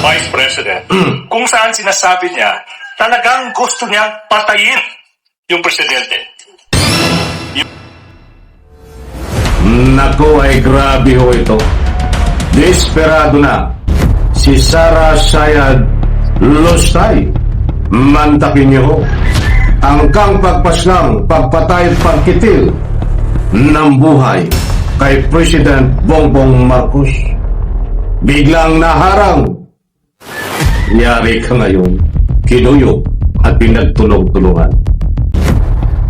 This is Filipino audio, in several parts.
Vice President kung saan sinasabi niya talagang gusto niyang patayin yung presidente. Nako ay grabe ho ito. Desperado na si Sara Sayad Lustay. Mantakin niyo ho ang kang pagpaslang, pagpatay, pagkitil ng buhay kay President Bongbong Marcos. Biglang naharang. Yari ka ngayon, kinuyog at pinagtulong-tulungan.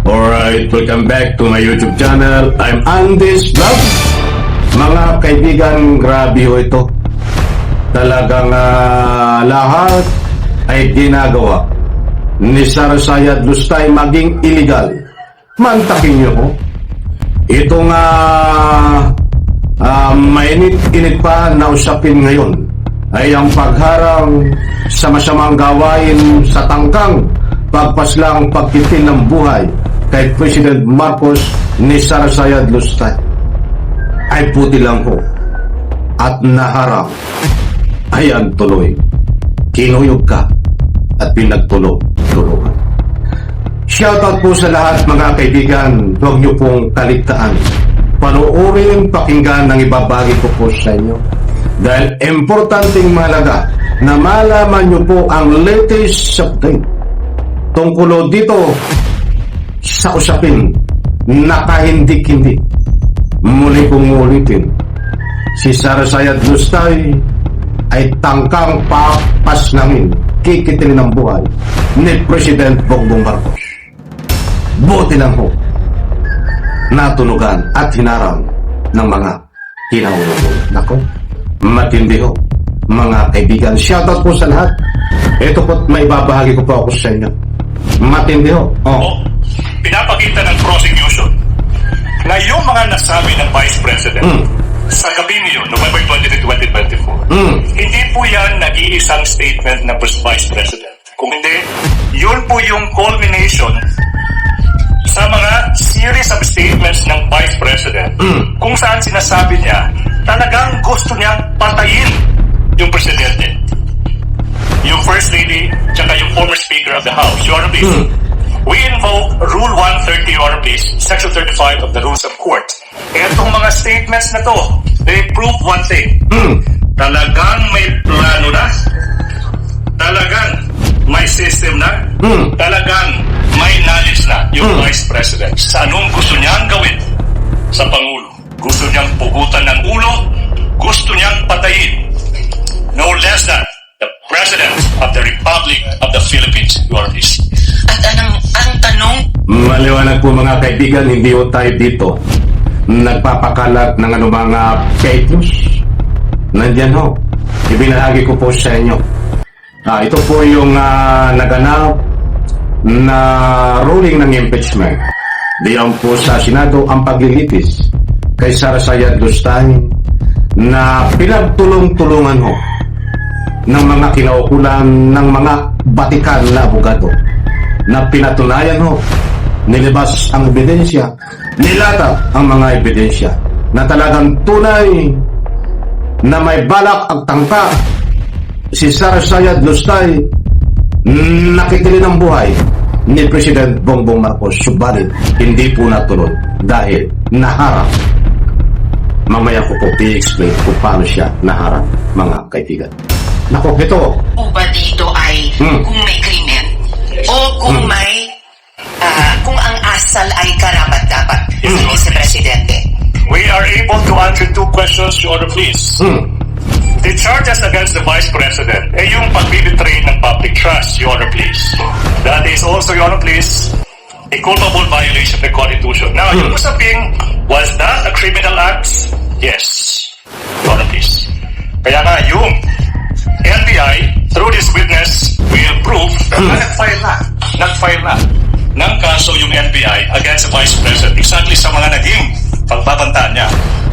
Alright, welcome back to my YouTube channel. I'm Andes Vlog. Mga kaibigan, grabe ho ito. Talagang lahat ay ginagawa ni Sara Sayad Lustay maging illegal. Mantakin niyo ho. Itong mainit-init pa na usapin ngayon ay ang pagharang sa masamang gawain sa tangkang pagpaslang pagkitil ng buhay kay President Marcos ni Sara Sayad Lustay. Ay puti lang ho at naharang. Ayan tuloy, kinuyog ka at pinagtulong-tulungan. Shoutout po sa lahat mga kaibigan. Huwag niyo pong kaligtaan. Panoorin, pakinggan ng ibabagi ko po sa inyo. Dahil importanteng malaga na malaman niyo po ang latest update tungkol dito sa usapin na kahindik-hindi. Muli kong ulitin, si Sara Sayad Lustay ay tangkang papaslangin, kikitilin ng buhay ni President Bongbong Marcos. Buti lang ho, natunugan at hinarang ng mga kinahulugan. Nako, matindi ho, mga kaibigan. Shoutout po sa lahat. Ito po, may babahagi ko po ako sa inyo. Matindi ho. Pinapakita ng prosecution na yung mga nasabi ng Vice President sa gabi niyon, November 20, 2024, hindi po yan nag-iisang statement ng Vice President. Kung hindi, yun po yung culmination sa mga series of statements ng Vice President kung saan sinasabi niya talagang gusto niyang patayin yung presidente. Yung First Lady, tsaka yung former Speaker of the House. Your Honor, please. We invoke Rule 130, Your Honor, please, Section 35 of the Rules of Court. Etong mga statements na to, they prove one thing. Talagang may plano na, talagang may system na, talagang may knowledge na yung Vice President sa anong gusto niyang gawin sa Pangulo. Gusto niyang pugutan ng ulo, gusto niyang patayin. No less than the President of the Republic of the Philippines, Your Honor. At ang tanong... Maliwanag po mga kaibigan, hindi ho tayo dito nagpapakalat ng mga fake news. Nandyan ho, ibinahagi ko po sa inyo. Ito po yung naganap na ruling ng impeachment. Diyan po sa Senado ang paglilitis kay Sara Sayad Lustay na pinagtulong-tulungan ho ng mga kinaukulan ng mga batikan na abogado na pinatunayan ho, nilabas ang ebidensya, nilatag ang mga ebidensya na talagang tunay na may balak at tangka si Sara Sayad Lustay nakitili ng buhay ni President Bongbong Marcos. Subalit hindi po natuloy dahil naharap. Mamaya ko po i-explain kung paano siya naharap, mga kaibigan. Nako, ito po ba dito ay kung may krimen o kung may kung ang asal ay karapat-dapat sa Vice-Presidente? We are able to answer two questions, Your Honor, please. The charges against the Vice President ay yung pagbibitray ng public trust, Your Honor, please. That is also, Your Honor, please, a culpable violation of the Constitution. Now, yung usaping, was that a criminal act? Yes, Your Honor, please. Kaya nga, yung NBI, through this witness, will prove na nag-file na ng kaso yung NBI against the Vice President exactly sa mga naging pagbabantaan niya.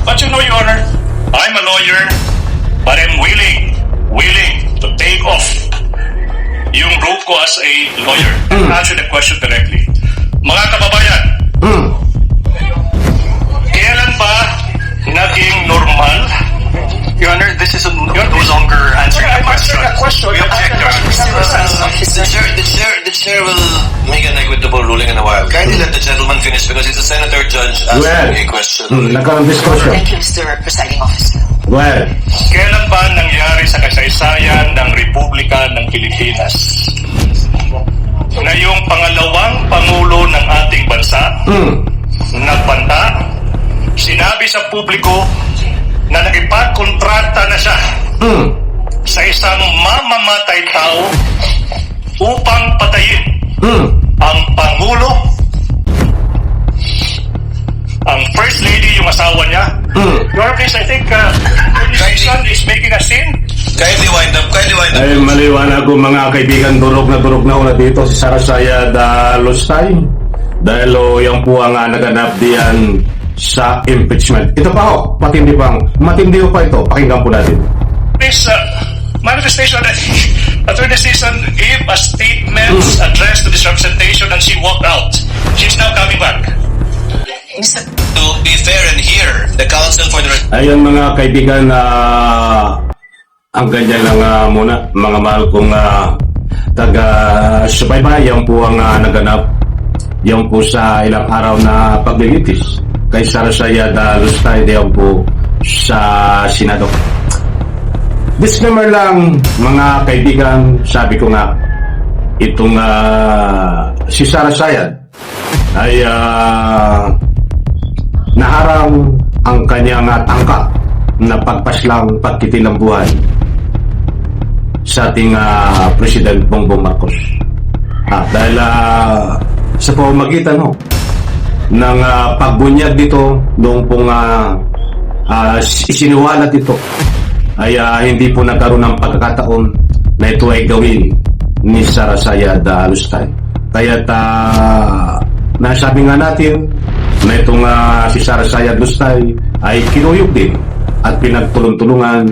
But you know, Your Honor, I'm a lawyer, but I'm willing to take off yung rope ko as a lawyer and answer the question directly. Mga kababayan, kailan ba naging normal? Your Honor, this is no longer answering the question. kindly let the gentleman finish because it's a senator judge asking a question. Nagkaroon discussion. Thank you, Mr. Presiding Officer. Go ahead. Kailan ba nangyari sa kasaysayan ng Republika ng Pilipinas na yung pangalawang pangulo ng ating bansa nagbanta, sinabi sa publiko na nakipagkontrata na siya sa isang mamamatay tao upang patayin ang Pangulo, ang First Lady, yung asawa niya. Your case, I think, my son is making a scene. Kindly wind up. Ay maliwanag ko mga kaibigan, durog na una dito si Sarasaya Lustay dahil yan po ang naganap diyan sa impeachment. Ito pa ho, matindi pa ito. Pakinggan po natin. This manifestation that Attorney Season gave a statement addressed to this representation and she walked out. She's now coming back. Mr. To be fair and hear the counsel for the Ayan mga kaibigan, ang ganyan lang muna, mga mahal kong taga-subaybay, yan po ang naganap. Yan po sa ilang araw na paglilitis kay Sarasaya Lustay, yan po sa Senado. Disclaimer lang mga kaibigan, sabi ko nga, itong si Sarasaya ay naharang ang kanyang tangka na pagpaslang pagkitil ng buhay sa ating President Bongbong Marcos. Dahil sa pamamagitan ng pagbunyag dito noong pong isiniwalat ito ay hindi po nagkaroon ng pagkakataon na ito ay gawin ni Sarasaya Lustay. Kaya't nasabi nga natin na itong si Sarasaya Lustay ay kinuyog din at pinagtulong-tulungan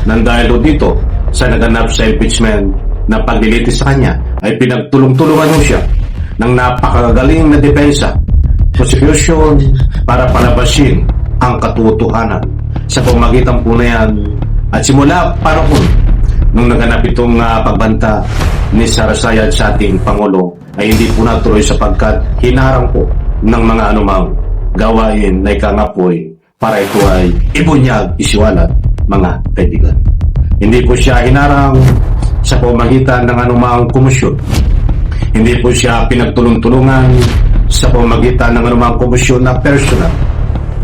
ng dahil dito sa naganap sa impeachment na paglilitis sa kanya ay pinagtulong-tulungan mo siya ng napakagaling na depensa, prosecution para palabasin ang katotohanan sa pamagitan po na yan. At simula panahon nung naganap itong pagbanta ni Sarasaya sa ating Pangulo ay hindi po natuloy sapagkat hinarang po ng mga anumang gawain na ikangapoy para ito ay ibunyag, isiwalat, mga kaibigan. Hindi po siya hinarang sa pamamagitan ng anumang komisyon. Hindi po siya pinagtulong-tulungan sa pamamagitan ng anumang komisyon na personal.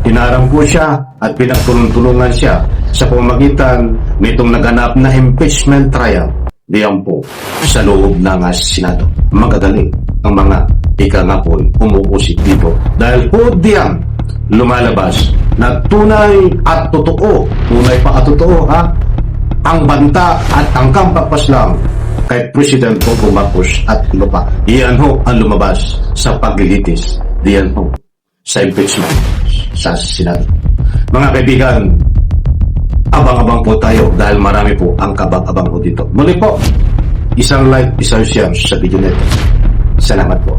Hinarang po siya at pinagtulong-tulungan siya sa pamamagitan nitong naganap na impeachment trial diyan po sa loob ng Senado. Magagaling ang mga ikangapoy umuusik dito dahil po diyan lumalabas na tunay at totoo, tunay pa at totoo ang banta at tangkang pagpaslang kay President Bongbong Marcos at lupa. Iyan ho ang lumabas sa paglilitis diyan ho sa impeachment sa Senado. Mga kaibigan, abang-abang po tayo dahil marami po ang kabang-abang po dito. Muli po, isang like, isang share sa video nito. Salamat po.